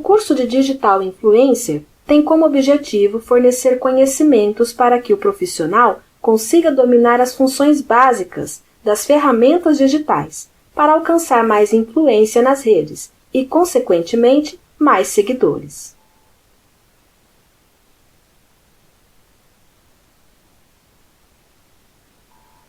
curso de Digital Influencer tem como objetivo fornecer conhecimentos para que o profissional consiga dominar as funções básicas das ferramentas digitais para alcançar mais influência nas redes e, consequentemente, mais seguidores.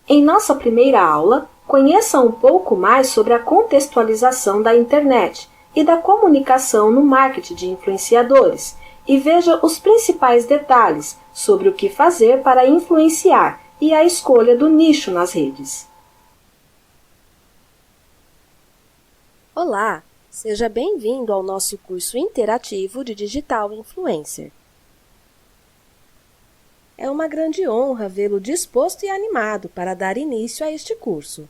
Em nossa primeira aula, conheça um pouco mais sobre a contextualização da internet e da comunicação no marketing de influenciadores e veja os principais detalhes sobre o que fazer para influenciar e a escolha do nicho nas redes. Olá, seja bem-vindo ao nosso curso interativo de Digital Influencer. É uma grande honra vê-lo disposto e animado para dar início a este curso.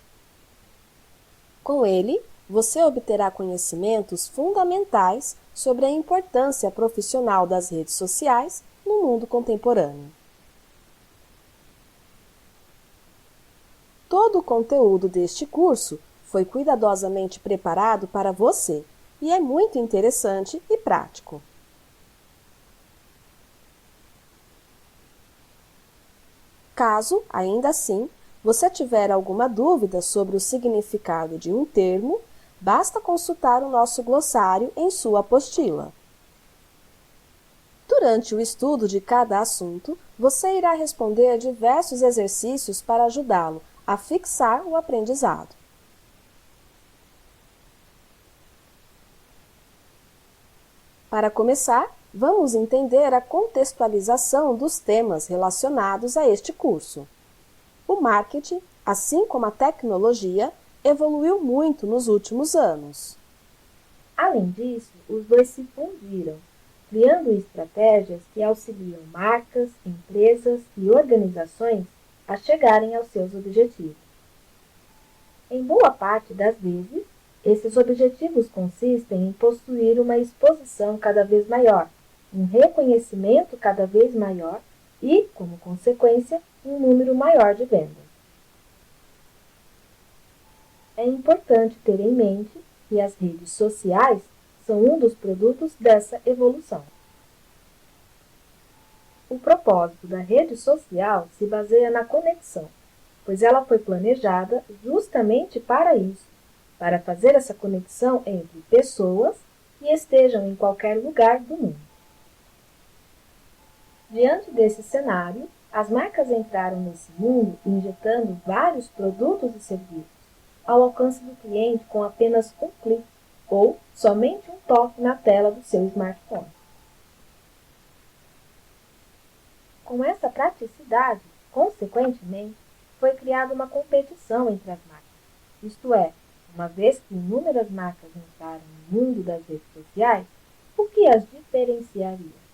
Com ele, você obterá conhecimentos fundamentais sobre a importância profissional das redes sociais no mundo contemporâneo. Todo o conteúdo deste curso foi cuidadosamente preparado para você e é muito interessante e prático. Caso, ainda assim, você tiver alguma dúvida sobre o significado de um termo, basta consultar o nosso glossário em sua apostila. Durante o estudo de cada assunto, você irá responder a diversos exercícios para ajudá-lo a fixar o aprendizado. Para começar, vamos entender a contextualização dos temas relacionados a este curso. O marketing, assim como a tecnologia, evoluiu muito nos últimos anos. Além disso, os dois se fundiram, criando estratégias que auxiliam marcas, empresas e organizações a chegarem aos seus objetivos. Em boa parte das vezes, esses objetivos consistem em possuir uma exposição cada vez maior, um reconhecimento cada vez maior e, como consequência, um número maior de vendas. É importante ter em mente que as redes sociais são um dos produtos dessa evolução. O propósito da rede social se baseia na conexão, pois ela foi planejada justamente para isso, para fazer essa conexão entre pessoas que estejam em qualquer lugar do mundo. Diante desse cenário, as marcas entraram nesse mundo injetando vários produtos e serviços ao alcance do cliente com apenas um clique ou somente um toque na tela do seu smartphone. Com essa praticidade, consequentemente, foi criada uma competição entre as marcas, isto é, uma vez que inúmeras marcas entraram no mundo das redes sociais, o que as diferenciaria?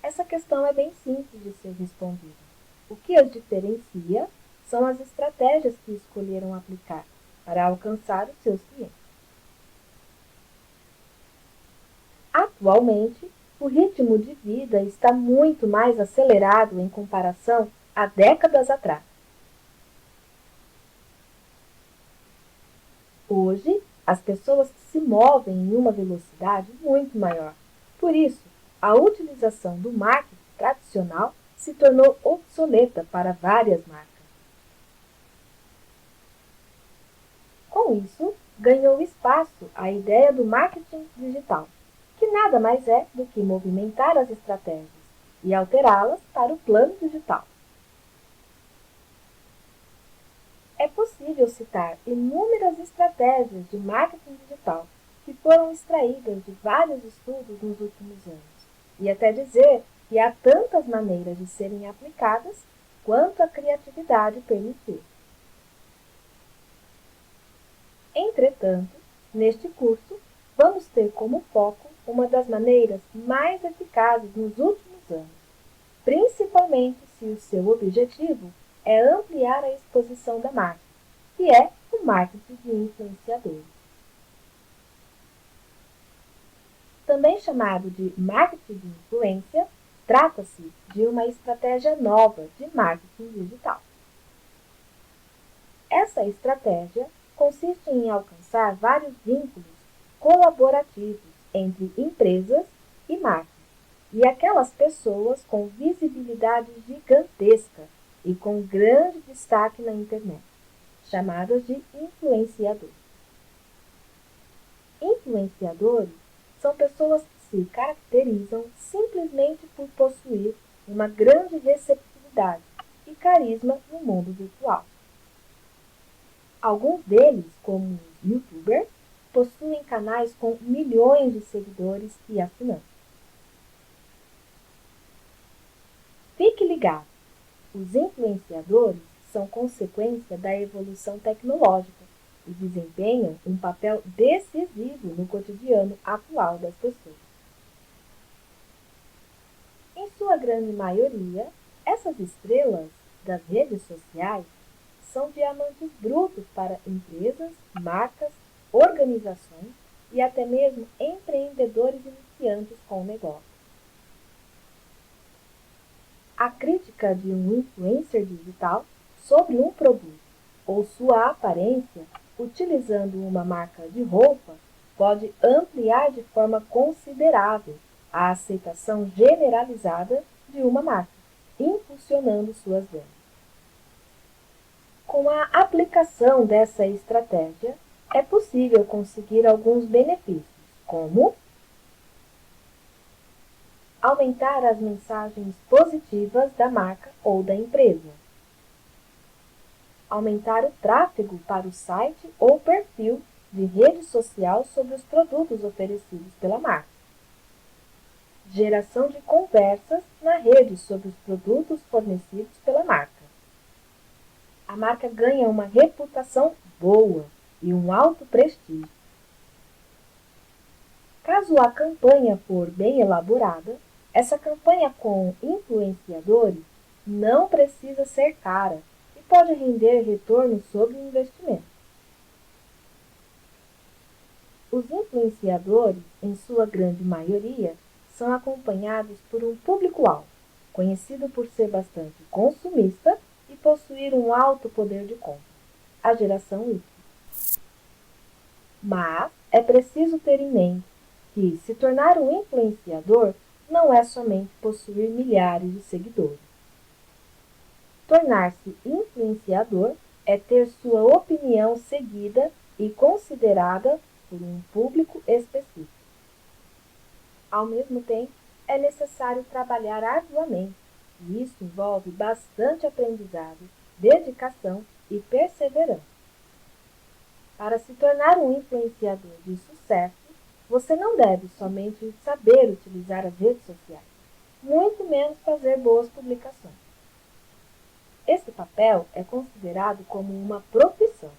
Essa questão é bem simples de ser respondida. O que as diferencia são as estratégias que escolheram aplicar para alcançar os seus clientes. Atualmente, o ritmo de vida está muito mais acelerado em comparação a décadas atrás. Hoje, as pessoas se movem em uma velocidade muito maior. Por isso, a utilização do marketing tradicional se tornou obsoleta para várias marcas. Com isso, ganhou espaço a ideia do marketing digital, que nada mais é do que movimentar as estratégias e alterá-las para o plano digital. É possível citar inúmeras estratégias de marketing digital que foram extraídas de vários estudos nos últimos anos, e até dizer que há tantas maneiras de serem aplicadas quanto a criatividade permitir. Entretanto, neste curso, vamos ter como foco uma das maneiras mais eficazes nos últimos anos, principalmente se o seu objetivo é ampliar a exposição da marca, que é o marketing de influenciadores. Também chamado de marketing de influência, trata-se de uma estratégia nova de marketing digital. Essa estratégia consiste em alcançar vários vínculos colaborativos entre empresas e marcas, e aquelas pessoas com visibilidade gigantesca e com grande destaque na internet, chamadas de influenciadores. Influenciadores são pessoas que se caracterizam simplesmente por possuir uma grande receptividade e carisma no mundo virtual. Alguns deles, como os YouTubers, possuem canais com milhões de seguidores e assinantes. Fique ligado! Os influenciadores são consequência da evolução tecnológica e desempenham um papel decisivo no cotidiano atual das pessoas. Em sua grande maioria, essas estrelas das redes sociais são diamantes brutos para empresas, marcas, organizações e até mesmo empreendedores iniciantes com o negócio. A crítica de um influencer digital sobre um produto ou sua aparência utilizando uma marca de roupa pode ampliar de forma considerável a aceitação generalizada de uma marca, impulsionando suas vendas. Com a aplicação dessa estratégia, é possível conseguir alguns benefícios, como aumentar as mensagens positivas da marca ou da empresa, aumentar o tráfego para o site ou perfil de rede social sobre os produtos oferecidos pela marca, geração de conversas na rede sobre os produtos fornecidos pela marca. A marca ganha uma reputação boa e um alto prestígio. Caso a campanha for bem elaborada, essa campanha com influenciadores não precisa ser cara e pode render retorno sobre o investimento. Os influenciadores, em sua grande maioria, são acompanhados por um público-alvo, conhecido por ser bastante consumista e possuir um alto poder de compra, a geração Y. Mas é preciso ter em mente que se tornar um influenciador não é somente possuir milhares de seguidores. Tornar-se influenciador é ter sua opinião seguida e considerada por um público específico. Ao mesmo tempo, é necessário trabalhar arduamente, e isso envolve bastante aprendizado, dedicação e perseverança. Para se tornar um influenciador de sucesso, você não deve somente saber utilizar as redes sociais, muito menos fazer boas publicações. Esse papel é considerado como uma profissão,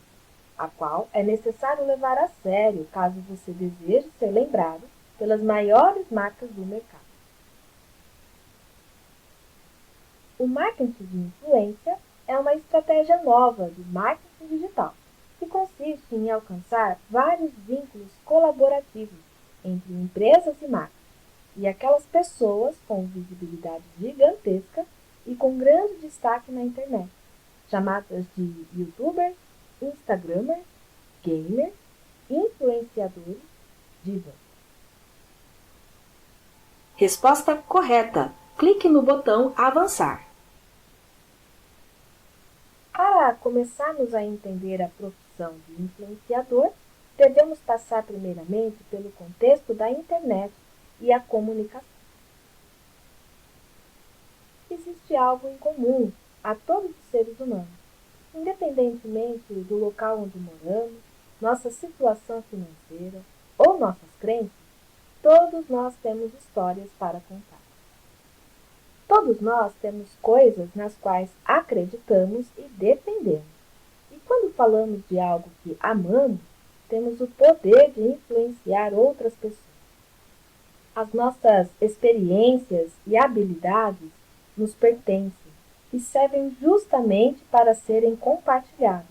a qual é necessário levar a sério caso você deseje ser lembrado pelas maiores marcas do mercado. O marketing de influência é uma estratégia nova de marketing digital, que consiste em alcançar vários vínculos colaborativos entre empresas e marcas, e aquelas pessoas com visibilidade gigantesca e com grande destaque na internet, chamadas de YouTubers, Instagramers, Gamers, Influenciadores, Divas. Resposta correta. Clique no botão Avançar. Para começarmos a entender a profissão de influenciador, devemos passar primeiramente pelo contexto da internet e a comunicação. Existe algo em comum a todos os seres humanos, independentemente do local onde moramos, nossa situação financeira ou nossas crenças, todos nós temos histórias para contar. Todos nós temos coisas nas quais acreditamos e defendemos. E quando falamos de algo que amamos, temos o poder de influenciar outras pessoas. As nossas experiências e habilidades nos pertencem e servem justamente para serem compartilhadas,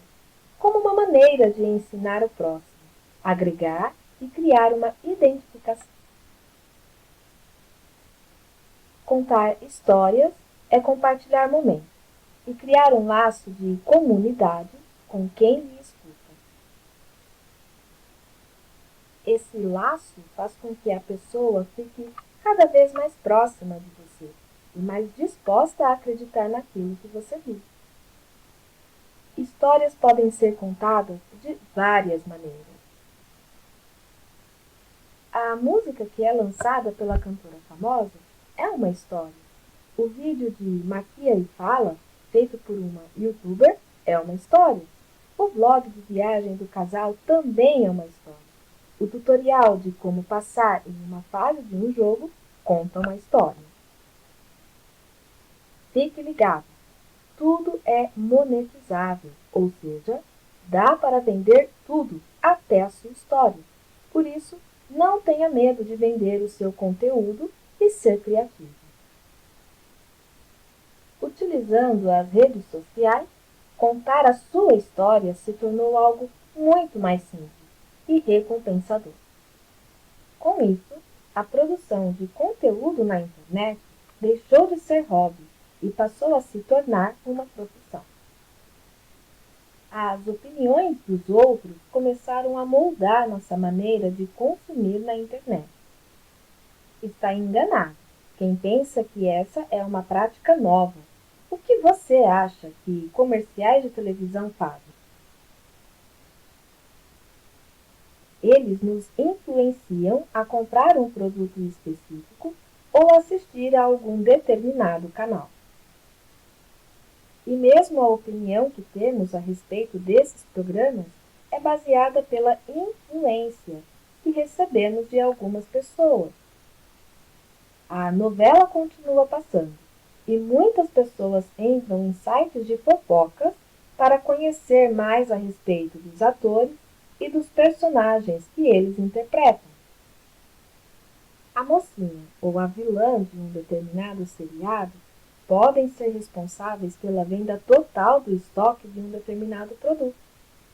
como uma maneira de ensinar o próximo, agregar e criar uma identificação. Contar histórias é compartilhar momentos e criar um laço de comunidade com quem lhe escuta. Esse laço faz com que a pessoa fique cada vez mais próxima de você e mais disposta a acreditar naquilo que você diz. Histórias podem ser contadas de várias maneiras. A música que é lançada pela cantora famosa é uma história. O vídeo de Maquia e Fala, feito por uma youtuber, é uma história. O vlog de viagem do casal também é uma história. O tutorial de como passar em uma fase de um jogo conta uma história. Fique ligado, tudo é monetizável, ou seja, dá para vender tudo, até a sua história. Por isso, não tenha medo de vender o seu conteúdo e ser criativo. Utilizando as redes sociais, contar a sua história se tornou algo muito mais simples e recompensador. Com isso, a produção de conteúdo na internet deixou de ser hobby e passou a se tornar uma profissão. As opiniões dos outros começaram a moldar nossa maneira de consumir na internet. Está enganado quem pensa que essa é uma prática nova. O que você acha que comerciais de televisão fazem? Eles nos influenciam a comprar um produto específico ou assistir a algum determinado canal. E mesmo a opinião que temos a respeito desses programas é baseada pela influência que recebemos de algumas pessoas. A novela continua passando e muitas pessoas entram em sites de fofocas para conhecer mais a respeito dos atores e dos personagens que eles interpretam. A mocinha ou a vilã de um determinado seriado podem ser responsáveis pela venda total do estoque de um determinado produto,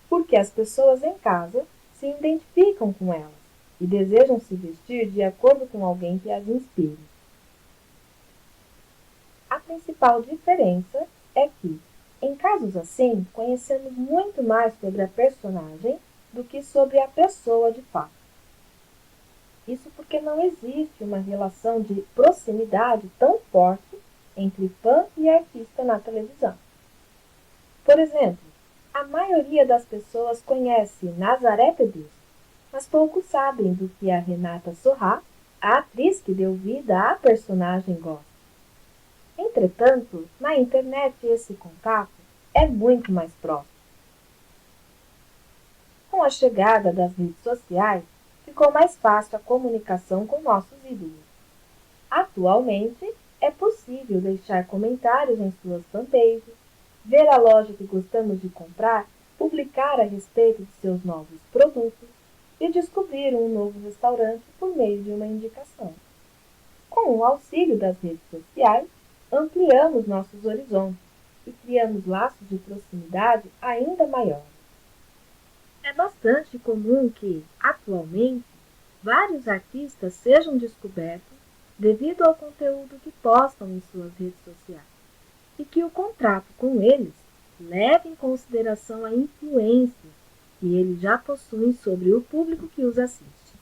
porque as pessoas em casa se identificam com elas e desejam se vestir de acordo com alguém que as inspire. A principal diferença é que, em casos assim, conhecemos muito mais sobre a personagem do que sobre a pessoa de fato. Isso porque não existe uma relação de proximidade tão forte entre fã e artista na televisão. Por exemplo, a maioria das pessoas conhece Nazaré Tedesco, mas poucos sabem do que a Renata Sorrah, a atriz que deu vida à personagem, gosta. Entretanto, na internet esse contato é muito mais próximo. Com a chegada das redes sociais, ficou mais fácil a comunicação com nossos ídolos. Atualmente, é possível deixar comentários em suas fanpages, ver a loja que gostamos de comprar, publicar a respeito de seus novos produtos e descobrir um novo restaurante por meio de uma indicação. Com o auxílio das redes sociais, ampliamos nossos horizontes e criamos laços de proximidade ainda maiores. É bastante comum que, atualmente, vários artistas sejam descobertos devido ao conteúdo que postam em suas redes sociais e que o contrato com eles leve em consideração a influência que eles já possuem sobre o público que os assiste.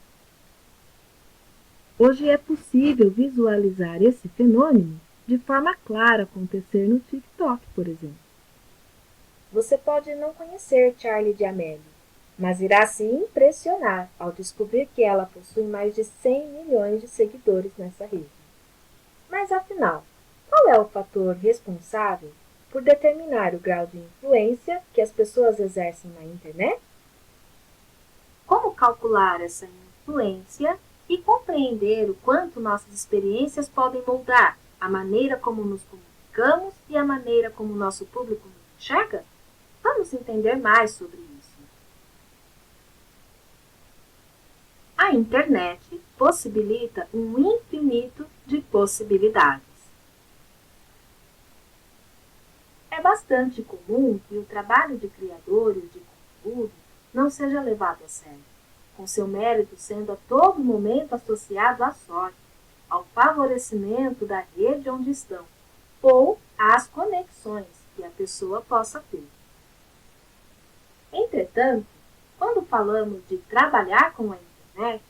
Hoje é possível visualizar esse fenômeno de forma clara acontecer no TikTok, por exemplo. Você pode não conhecer Charli D'Amelio, mas irá se impressionar ao descobrir que ela possui mais de 100 milhões de seguidores nessa rede. Mas afinal, qual é o fator responsável por determinar o grau de influência que as pessoas exercem na internet? Como calcular essa influência e compreender o quanto nossas experiências podem moldar a maneira como nos comunicamos e a maneira como o nosso público nos enxerga? Vamos entender mais sobre isso. A internet possibilita um infinito de possibilidades. É bastante comum que o trabalho de criadores de conteúdo não seja levado a sério, com seu mérito sendo a todo momento associado à sorte, ao favorecimento da rede onde estão, ou às conexões que a pessoa possa ter. Entretanto, quando falamos de trabalhar com a internet,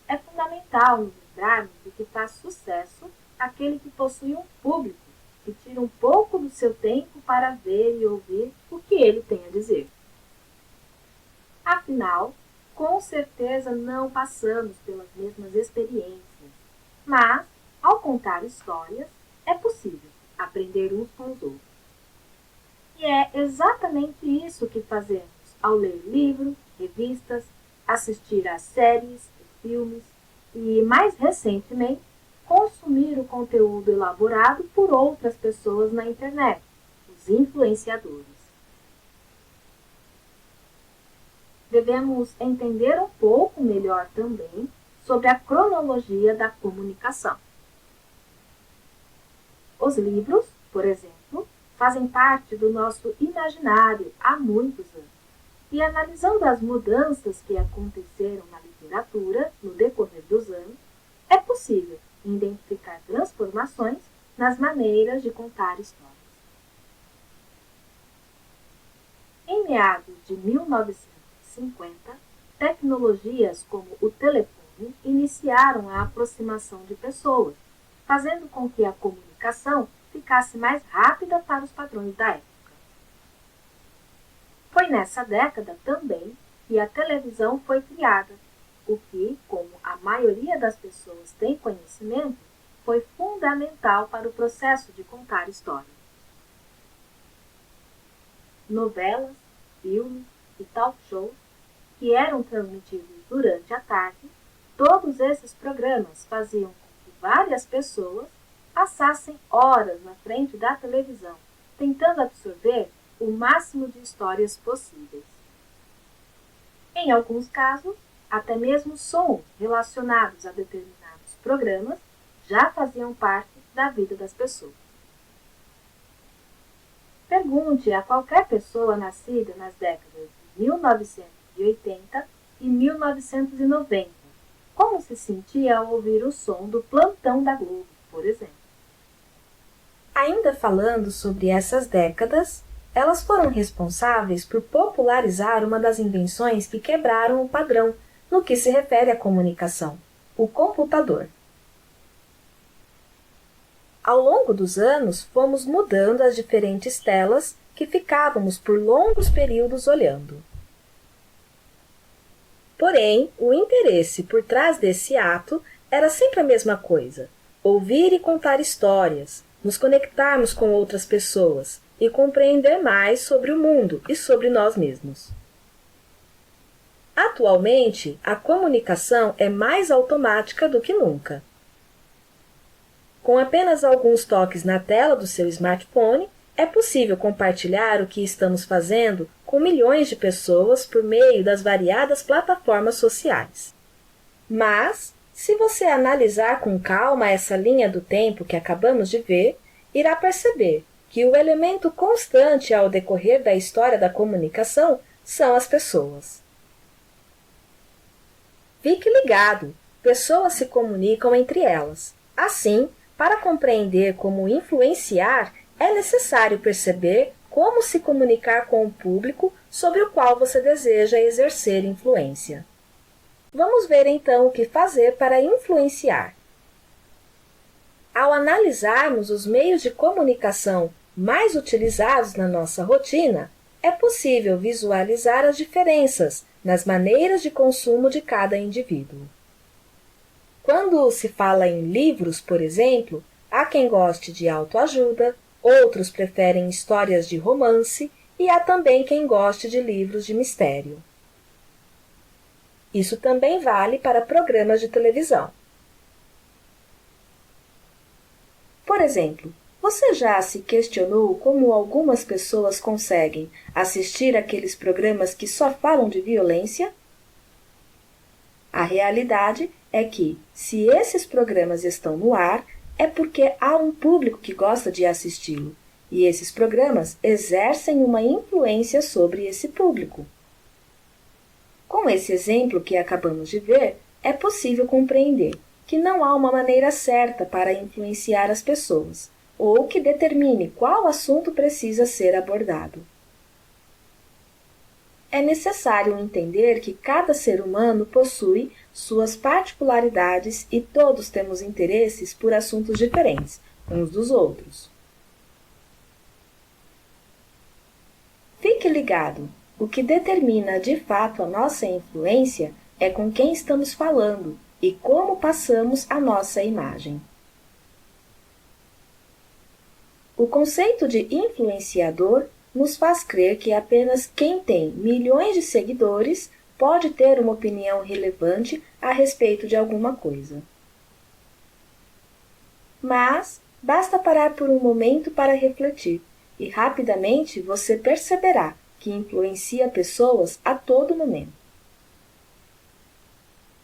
é fundamental nos lembrarmos de que faz sucesso aquele que possui um público que tira um pouco do seu tempo para ver e ouvir o que ele tem a dizer. Afinal, com certeza não passamos pelas mesmas experiências, mas, ao contar histórias, é possível aprender uns com os outros. E é exatamente isso que fazemos ao ler livros, revistas, assistir a séries e filmes e, mais recentemente, consumir o conteúdo elaborado por outras pessoas na internet, os influenciadores. Devemos entender um pouco melhor também sobre a cronologia da comunicação. Os livros, por exemplo, fazem parte do nosso imaginário há muitos anos. E analisando as mudanças que aconteceram na literatura no decorrer dos anos, é possível identificar transformações nas maneiras de contar histórias. Em meados de 1950, tecnologias como o telefone iniciaram a aproximação de pessoas, fazendo com que a comunicação ficasse mais rápida para os padrões da época. Foi nessa década também que a televisão foi criada, o que, como a maioria das pessoas tem conhecimento, foi fundamental para o processo de contar histórias. Novelas, filmes e talk shows, que eram transmitidos durante a tarde, todos esses programas faziam com que várias pessoas passassem horas na frente da televisão, tentando absorver o máximo de histórias possíveis. Em alguns casos, até mesmo sons relacionados a determinados programas já faziam parte da vida das pessoas. Pergunte a qualquer pessoa nascida nas décadas de 1980 e 1990 como se sentia ao ouvir o som do plantão da Globo, por exemplo. Ainda falando sobre essas décadas, elas foram responsáveis por popularizar uma das invenções que quebraram o padrão no que se refere à comunicação, o computador. Ao longo dos anos, fomos mudando as diferentes telas que ficávamos por longos períodos olhando. Porém, o interesse por trás desse ato era sempre a mesma coisa: ouvir e contar histórias, nos conectarmos com outras pessoas e compreender mais sobre o mundo e sobre nós mesmos. Atualmente, a comunicação é mais automática do que nunca. Com apenas alguns toques na tela do seu smartphone, é possível compartilhar o que estamos fazendo com milhões de pessoas por meio das variadas plataformas sociais. Mas, se você analisar com calma essa linha do tempo que acabamos de ver, irá perceber que o elemento constante ao decorrer da história da comunicação são as pessoas. Fique ligado, pessoas se comunicam entre elas. Assim, para compreender como influenciar, é necessário perceber como se comunicar com o público sobre o qual você deseja exercer influência. Vamos ver então o que fazer para influenciar. Ao analisarmos os meios de comunicação mais utilizados na nossa rotina, é possível visualizar as diferenças nas maneiras de consumo de cada indivíduo. Quando se fala em livros, por exemplo, há quem goste de autoajuda, outros preferem histórias de romance e há também quem goste de livros de mistério. Isso também vale para programas de televisão. Por exemplo, você já se questionou como algumas pessoas conseguem assistir aqueles programas que só falam de violência? A realidade é que, se esses programas estão no ar, é porque há um público que gosta de assisti-lo, e esses programas exercem uma influência sobre esse público. Com esse exemplo que acabamos de ver, é possível compreender que não há uma maneira certa para influenciar as pessoas, ou que determine qual assunto precisa ser abordado. é necessário entender que cada ser humano possui suas particularidades e todos temos interesses por assuntos diferentes uns dos outros. Fique ligado! O que determina de fato a nossa influência é com quem estamos falando e como passamos a nossa imagem. O conceito de influenciador nos faz crer que apenas quem tem milhões de seguidores pode ter uma opinião relevante a respeito de alguma coisa. Mas basta parar por um momento para refletir e rapidamente você perceberá que influencia pessoas a todo momento.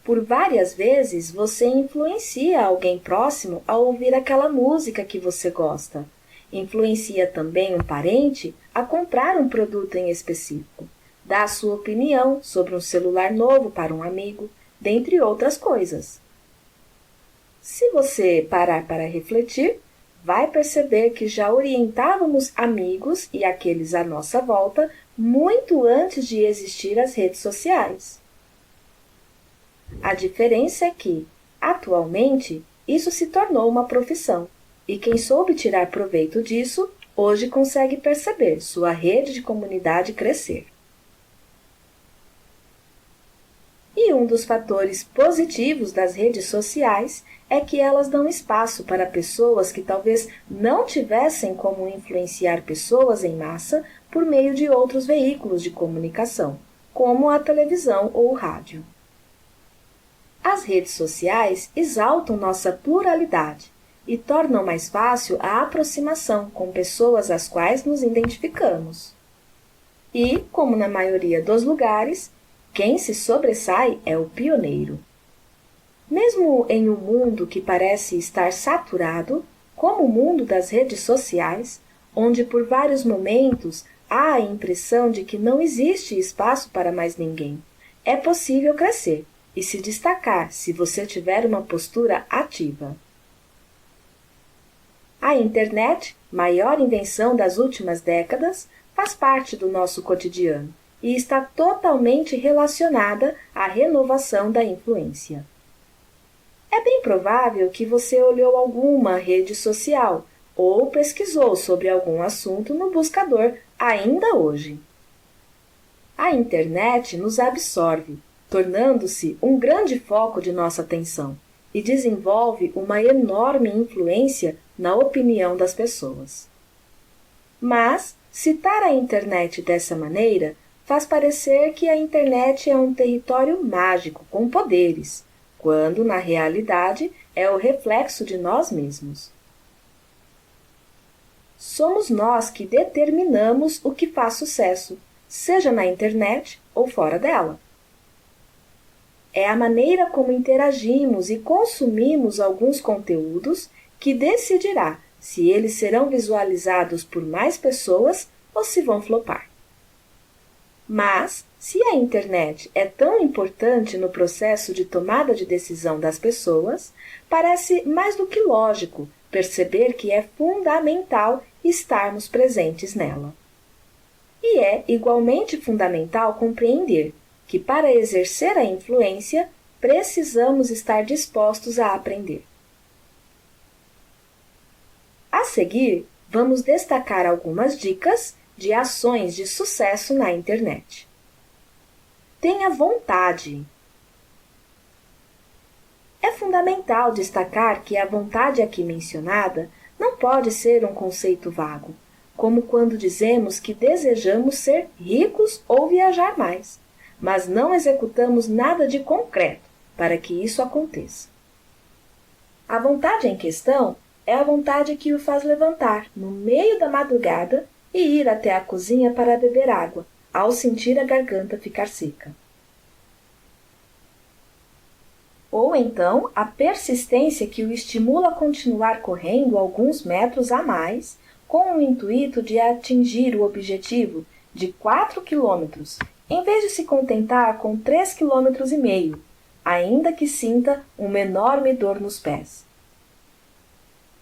Por várias vezes você influencia alguém próximo a ouvir aquela música que você gosta. Influencia também um parente a comprar um produto em específico. Dá a sua opinião sobre um celular novo para um amigo, dentre outras coisas. Se você parar para refletir, vai perceber que já orientávamos amigos e aqueles à nossa volta muito antes de existir as redes sociais. A diferença é que, atualmente, isso se tornou uma profissão, e quem soube tirar proveito disso, hoje consegue perceber sua rede de comunidade crescer. E um dos fatores positivos das redes sociais é que elas dão espaço para pessoas que talvez não tivessem como influenciar pessoas em massa por meio de outros veículos de comunicação, como a televisão ou o rádio. As redes sociais exaltam nossa pluralidade e tornam mais fácil a aproximação com pessoas às quais nos identificamos. E, como na maioria dos lugares, quem se sobressai é o pioneiro. Mesmo em um mundo que parece estar saturado, como o mundo das redes sociais, onde por vários momentos há a impressão de que não existe espaço para mais ninguém, é possível crescer e se destacar se você tiver uma postura ativa. A internet, maior invenção das últimas décadas, faz parte do nosso cotidiano e está totalmente relacionada à renovação da influência. É bem provável que você olhou alguma rede social ou pesquisou sobre algum assunto no buscador ainda hoje. A internet nos absorve, tornando-se um grande foco de nossa atenção e desenvolve uma enorme influência na opinião das pessoas. Mas citar a internet dessa maneira faz parecer que a internet é um território mágico com poderes, quando, na realidade, é o reflexo de nós mesmos. Somos nós que determinamos o que faz sucesso, seja na internet ou fora dela. É a maneira como interagimos e consumimos alguns conteúdos que decidirá se eles serão visualizados por mais pessoas ou se vão flopar. Mas, se a internet é tão importante no processo de tomada de decisão das pessoas, parece mais do que lógico perceber que é fundamental estarmos presentes nela. E é igualmente fundamental compreender que, para exercer a influência, precisamos estar dispostos a aprender. A seguir, vamos destacar algumas dicas de ações de sucesso na internet. Tenha vontade. É fundamental destacar que a vontade aqui mencionada não pode ser um conceito vago, como quando dizemos que desejamos ser ricos ou viajar mais, mas não executamos nada de concreto para que isso aconteça. A vontade em questão é a vontade que o faz levantar no meio da madrugada e ir até a cozinha para beber água, ao sentir a garganta ficar seca. Ou então, a persistência que o estimula a continuar correndo alguns metros a mais, com o intuito de atingir o objetivo de 4 quilômetros, em vez de se contentar com 3,5 km, ainda que sinta uma enorme dor nos pés.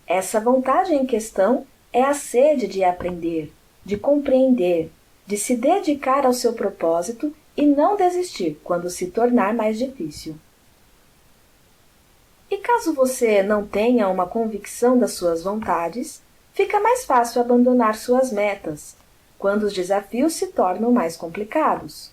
Essa vontade em questão é a sede de aprender, de compreender, de se dedicar ao seu propósito e não desistir quando se tornar mais difícil. E caso você não tenha uma convicção das suas vontades, fica mais fácil abandonar suas metas, quando os desafios se tornam mais complicados.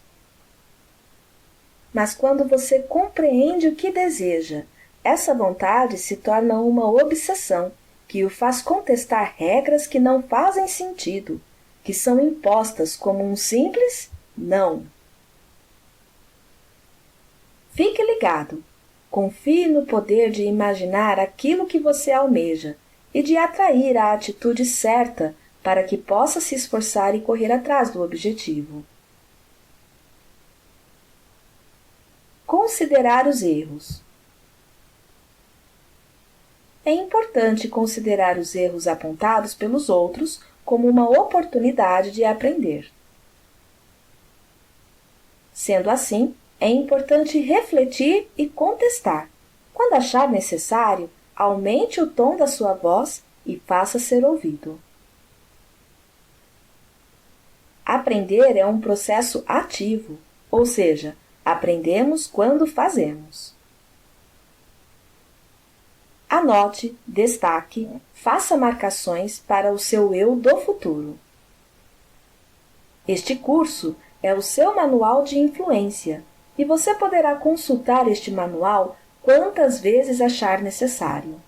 Mas quando você compreende o que deseja, essa vontade se torna uma obsessão que o faz contestar regras que não fazem sentido, que são impostas como um simples não. Fique ligado. Confie no poder de imaginar aquilo que você almeja e de atrair a atitude certa para que possa se esforçar e correr atrás do objetivo. Considerar os erros. É importante considerar os erros apontados pelos outros como uma oportunidade de aprender. Sendo assim, é importante refletir e contestar. Quando achar necessário, aumente o tom da sua voz e faça ser ouvido. Aprender é um processo ativo, ou seja, aprendemos quando fazemos. Anote, destaque, faça marcações para o seu eu do futuro. Este curso é o seu manual de influência e você poderá consultar este manual quantas vezes achar necessário.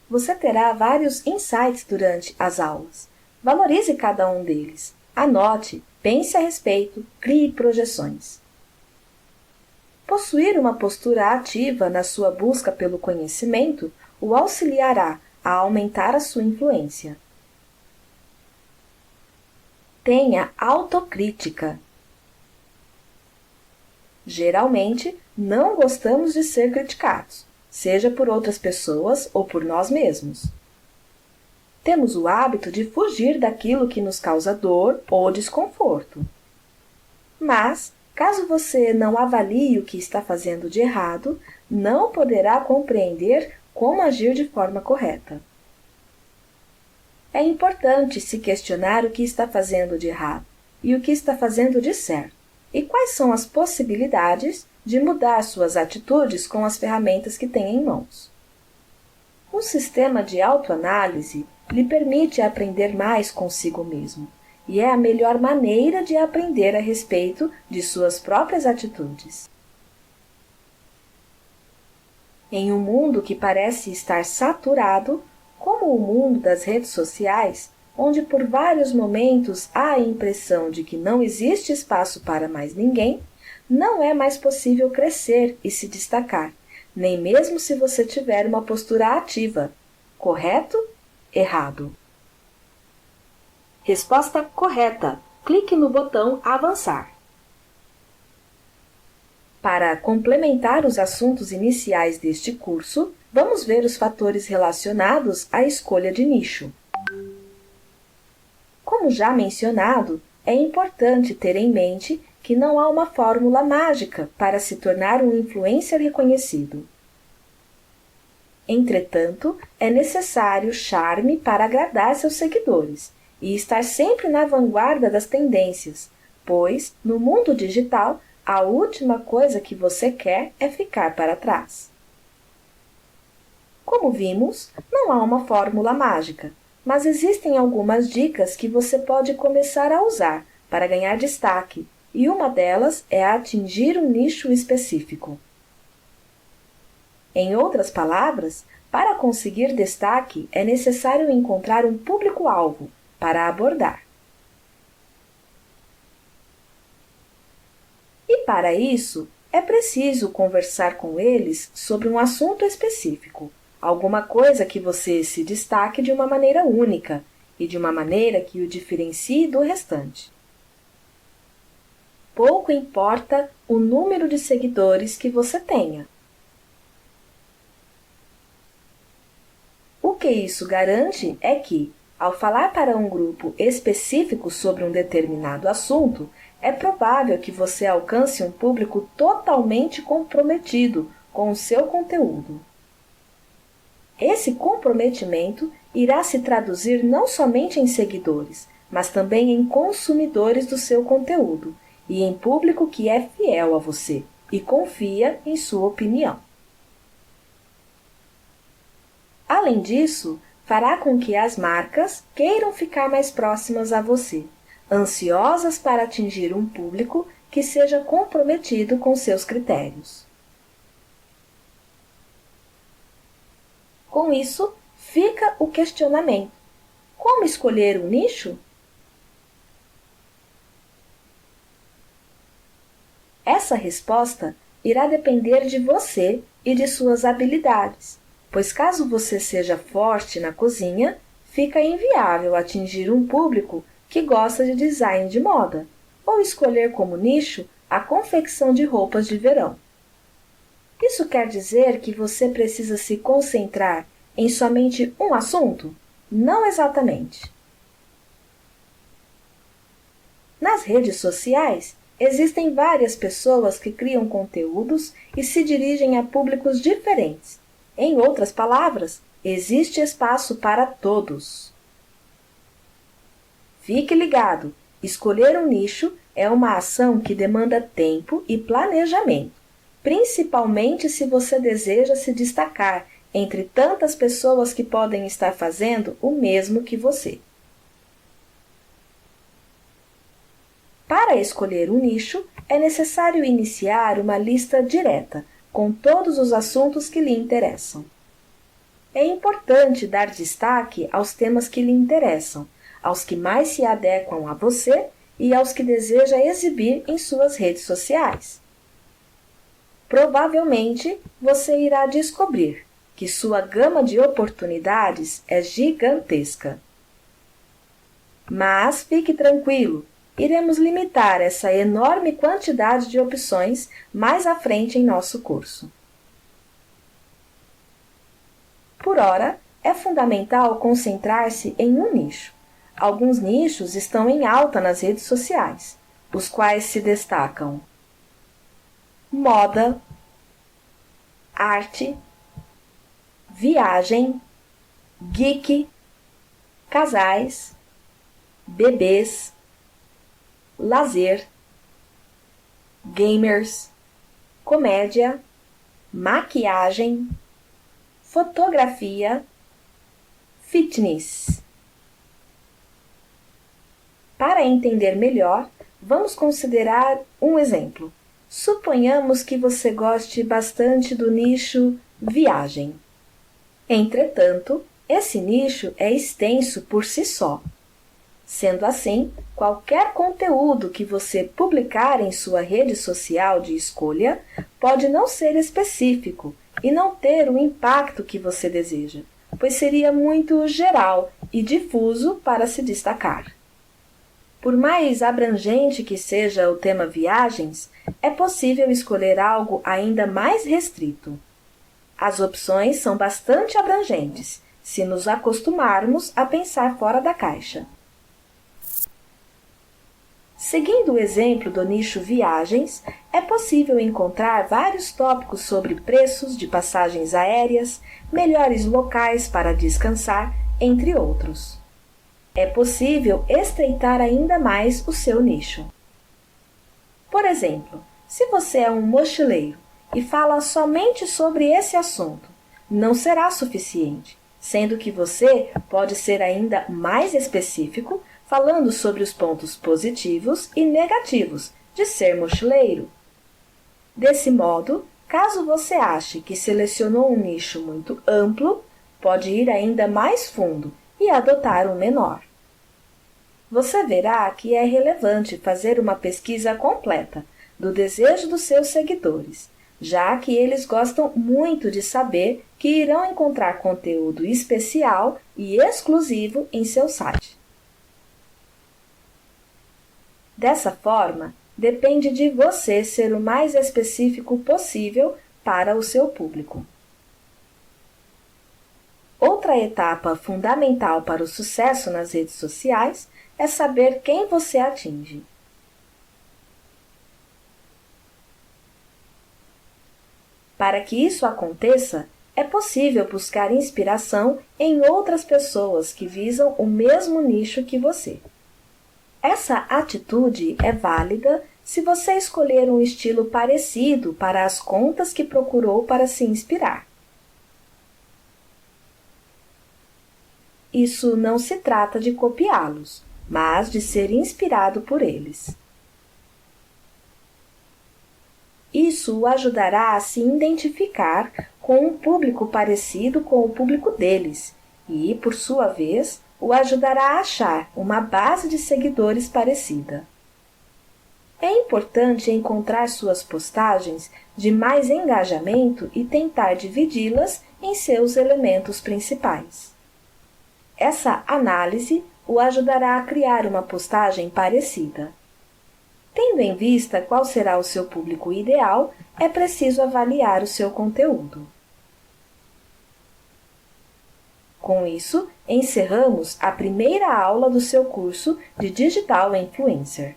Você terá vários insights durante as aulas. Valorize cada um deles. Anote, pense a respeito, crie projeções. Possuir uma postura ativa na sua busca pelo conhecimento o auxiliará a aumentar a sua influência. Tenha autocrítica. Geralmente, não gostamos de ser criticados, seja por outras pessoas ou por nós mesmos. Temos o hábito de fugir daquilo que nos causa dor ou desconforto. Mas, caso você não avalie o que está fazendo de errado, não poderá compreender como agir de forma correta. É importante se questionar o que está fazendo de errado e o que está fazendo de certo, e quais são as possibilidades de mudar suas atitudes com as ferramentas que tem em mãos. Um sistema de autoanálise lhe permite aprender mais consigo mesmo, e é a melhor maneira de aprender a respeito de suas próprias atitudes. Em um mundo que parece estar saturado, como o mundo das redes sociais, onde por vários momentos há a impressão de que não existe espaço para mais ninguém, não é mais possível crescer e se destacar, nem mesmo se você tiver uma postura ativa. Correto? Errado. Resposta correta. Clique no botão Avançar. Para complementar os assuntos iniciais deste curso, vamos ver os fatores relacionados à escolha de nicho. Como já mencionado, é importante ter em mente que não há uma fórmula mágica para se tornar um influencer reconhecido. Entretanto, é necessário charme para agradar seus seguidores e estar sempre na vanguarda das tendências, pois, no mundo digital, a última coisa que você quer é ficar para trás. Como vimos, não há uma fórmula mágica, mas existem algumas dicas que você pode começar a usar para ganhar destaque, e uma delas é atingir um nicho específico. Em outras palavras, para conseguir destaque é necessário encontrar um público-alvo para abordar. E para isso, é preciso conversar com eles sobre um assunto específico, alguma coisa que você se destaque de uma maneira única e de uma maneira que o diferencie do restante. Pouco importa o número de seguidores que você tenha. O que isso garante é que, ao falar para um grupo específico sobre um determinado assunto, é provável que você alcance um público totalmente comprometido com o seu conteúdo. Esse comprometimento irá se traduzir não somente em seguidores, mas também em consumidores do seu conteúdo e em público que é fiel a você e confia em sua opinião. Além disso, fará com que as marcas queiram ficar mais próximas a você, ansiosas para atingir um público que seja comprometido com seus critérios. Com isso, fica o questionamento: como escolher um nicho? Essa resposta irá depender de você e de suas habilidades, pois caso você seja forte na cozinha, fica inviável atingir um público que gosta de design de moda, ou escolher como nicho a confecção de roupas de verão. Isso quer dizer que você precisa se concentrar em somente um assunto? Não exatamente. Nas redes sociais, existem várias pessoas que criam conteúdos e se dirigem a públicos diferentes. Em outras palavras, existe espaço para todos. Fique ligado! Escolher um nicho é uma ação que demanda tempo e planejamento, principalmente se você deseja se destacar entre tantas pessoas que podem estar fazendo o mesmo que você. Para escolher um nicho, é necessário iniciar uma lista direta com todos os assuntos que lhe interessam. É importante dar destaque aos temas que lhe interessam, aos que mais se adequam a você e aos que deseja exibir em suas redes sociais. Provavelmente, você irá descobrir que sua gama de oportunidades é gigantesca. Mas fique tranquilo, iremos limitar essa enorme quantidade de opções mais à frente em nosso curso. Por ora, é fundamental concentrar-se em um nicho. Alguns nichos estão em alta nas redes sociais, os quais se destacam: moda, arte, viagem, geek, casais, bebês, lazer, gamers, comédia, maquiagem, fotografia, fitness. Para entender melhor, vamos considerar um exemplo. Suponhamos que você goste bastante do nicho viagem. Entretanto, esse nicho é extenso por si só. Sendo assim, qualquer conteúdo que você publicar em sua rede social de escolha pode não ser específico e não ter o impacto que você deseja, pois seria muito geral e difuso para se destacar. Por mais abrangente que seja o tema viagens, é possível escolher algo ainda mais restrito. As opções são bastante abrangentes, se nos acostumarmos a pensar fora da caixa. Seguindo o exemplo do nicho viagens, é possível encontrar vários tópicos sobre preços de passagens aéreas, melhores locais para descansar, entre outros. É possível estreitar ainda mais o seu nicho. Por exemplo, se você é um mochileiro e fala somente sobre esse assunto, não será suficiente, sendo que você pode ser ainda mais específico, falando sobre os pontos positivos e negativos de ser mochileiro. Desse modo, caso você ache que selecionou um nicho muito amplo, pode ir ainda mais fundo e adotar um menor. Você verá que é relevante fazer uma pesquisa completa do desejo dos seus seguidores, já que eles gostam muito de saber que irão encontrar conteúdo especial e exclusivo em seu site. Dessa forma, depende de você ser o mais específico possível para o seu público. Outra etapa fundamental para o sucesso nas redes sociais é saber quem você atinge. Para que isso aconteça, é possível buscar inspiração em outras pessoas que visam o mesmo nicho que você. Essa atitude é válida se você escolher um estilo parecido para as contas que procurou para se inspirar. Isso não se trata de copiá-los, mas de ser inspirado por eles. Isso o ajudará a se identificar com um público parecido com o público deles e, por sua vez, o ajudará a achar uma base de seguidores parecida. É importante encontrar suas postagens de mais engajamento e tentar dividi-las em seus elementos principais. Essa análise o ajudará a criar uma postagem parecida. Tendo em vista qual será o seu público ideal, é preciso avaliar o seu conteúdo. Com isso, encerramos a primeira aula do seu curso de Digital Influencer.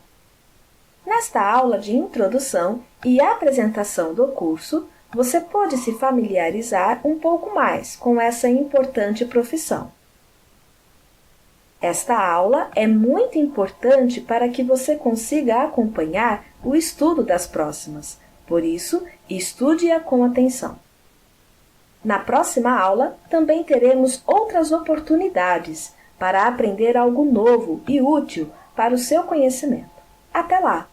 Nesta aula de introdução e apresentação do curso, você pode se familiarizar um pouco mais com essa importante profissão. Esta aula é muito importante para que você consiga acompanhar o estudo das próximas, por isso, estude-a com atenção. Na próxima aula, também teremos outras oportunidades para aprender algo novo e útil para o seu conhecimento. Até lá!